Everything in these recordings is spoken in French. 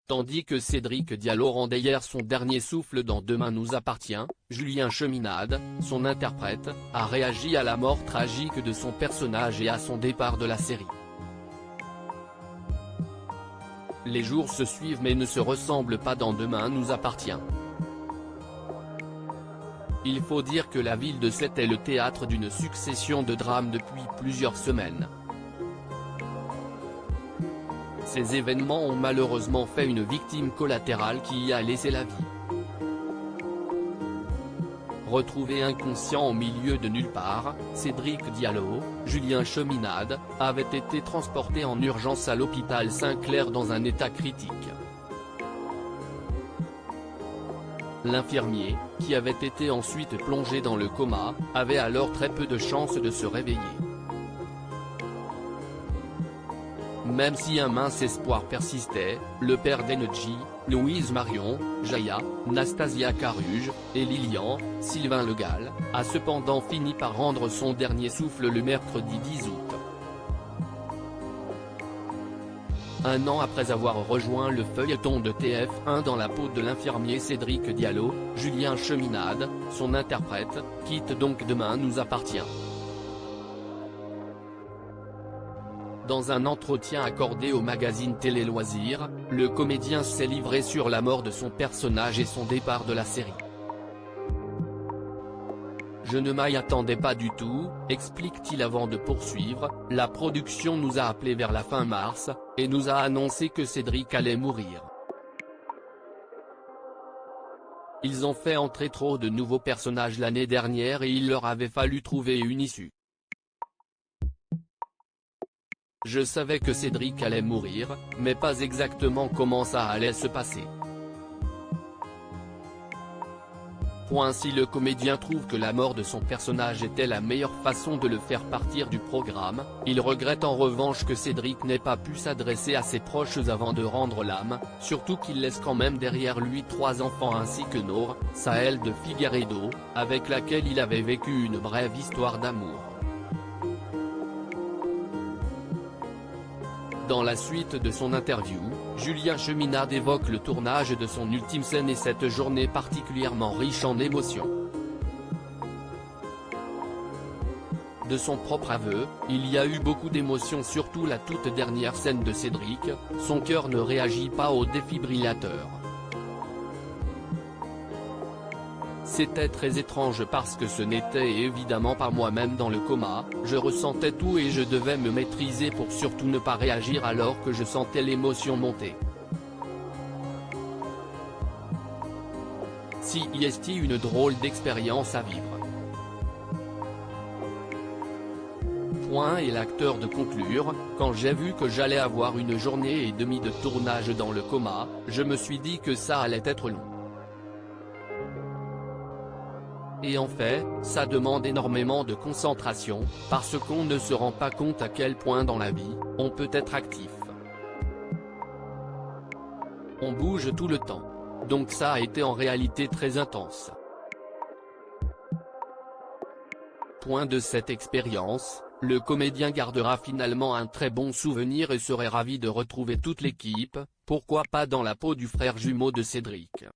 Tandis que Cédric Diallo rendait hier son dernier souffle dans Demain nous appartient, Julien Cheminade, son interprète, a réagi à la mort tragique de son personnage et à son départ de la série. Les jours se suivent mais ne se ressemblent pas dans Demain nous appartient. Il faut dire que la ville de Sète est le théâtre d'une succession de drames depuis plusieurs semaines. Ces événements ont malheureusement fait une victime collatérale qui y a laissé la vie. Retrouvé inconscient au milieu de nulle part, Cédric Diallo, Julien Cheminade, avait été transporté en urgence à l'hôpital Saint-Clair dans un état critique. L'infirmier, qui avait été ensuite plongé dans le coma, avait alors très peu de chances de se réveiller. Même si un mince espoir persistait, le père d'Energy, Louise Marion, Jaya, Nastasia Caruge, et Lilian, Sylvain Le Gall, a cependant fini par rendre son dernier souffle le mercredi 10 août. Un an après avoir rejoint le feuilleton de TF1 dans la peau de l'infirmier Cédric Diallo, Julien Cheminade, son interprète, quitte donc Demain nous appartient. Dans un entretien accordé au magazine Télé Loisirs, le comédien s'est livré sur la mort de son personnage et son départ de la série. Je ne m'y attendais pas du tout, explique-t-il avant de poursuivre. La production nous a appelés vers la fin mars, et nous a annoncé que Cédric allait mourir. Ils ont fait entrer trop de nouveaux personnages l'année dernière et il leur avait fallu trouver une issue. Je savais que Cédric allait mourir, mais pas exactement comment ça allait se passer. Si le comédien trouve que la mort de son personnage était la meilleure façon de le faire partir du programme, il regrette en revanche que Cédric n'ait pas pu s'adresser à ses proches avant de rendre l'âme, surtout qu'il laisse quand même derrière lui 3 enfants ainsi que Nora, Sahel de Figueiredo, avec laquelle il avait vécu une brève histoire d'amour. Dans la suite de son interview, Julien Cheminade évoque le tournage de son ultime scène et cette journée particulièrement riche en émotions. De son propre aveu, il y a eu beaucoup d'émotions, surtout la toute dernière scène de Cédric, son cœur ne réagit pas au défibrillateur. C'était très étrange parce que ce n'était évidemment pas moi-même dans le coma, je ressentais tout et je devais me maîtriser pour surtout ne pas réagir alors que je sentais l'émotion monter. C'est une drôle d'expérience à vivre. Et l'acteur de conclure, quand j'ai vu que j'allais avoir une journée et demie de tournage dans le coma, je me suis dit que ça allait être long. Et en fait, ça demande énormément de concentration, parce qu'on ne se rend pas compte à quel point dans la vie, on peut être actif. On bouge tout le temps. Donc ça a été en réalité très intense. De cette expérience, le comédien gardera finalement un très bon souvenir et serait ravi de retrouver toute l'équipe, pourquoi pas dans la peau du frère jumeau de Cédric.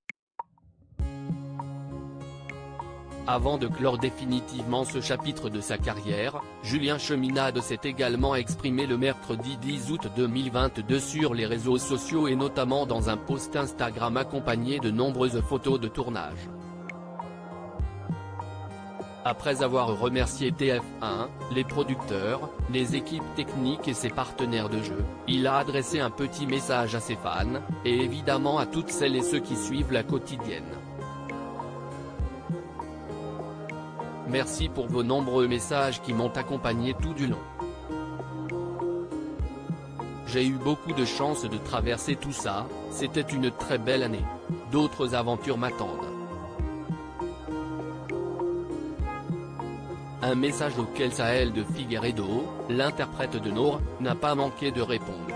Avant de clore définitivement ce chapitre de sa carrière, Julien Cheminade s'est également exprimé le mercredi 10 août 2022 sur les réseaux sociaux et notamment dans un post Instagram accompagné de nombreuses photos de tournage. Après avoir remercié TF1, les producteurs, les équipes techniques et ses partenaires de jeu, il a adressé un petit message à ses fans, et évidemment à toutes celles et ceux qui suivent la quotidienne. Merci pour vos nombreux messages qui m'ont accompagné tout du long. J'ai eu beaucoup de chance de traverser tout ça, c'était une très belle année. D'autres aventures m'attendent. Un message auquel Sahel de Figueiredo, l'interprète de Nora, n'a pas manqué de répondre.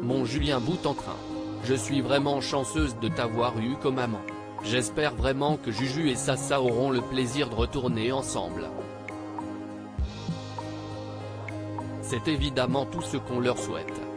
Mon Julien bout en train. Je suis vraiment chanceuse de t'avoir eu comme amant. J'espère vraiment que Juju et Sasa auront le plaisir de retourner ensemble. C'est évidemment tout ce qu'on leur souhaite.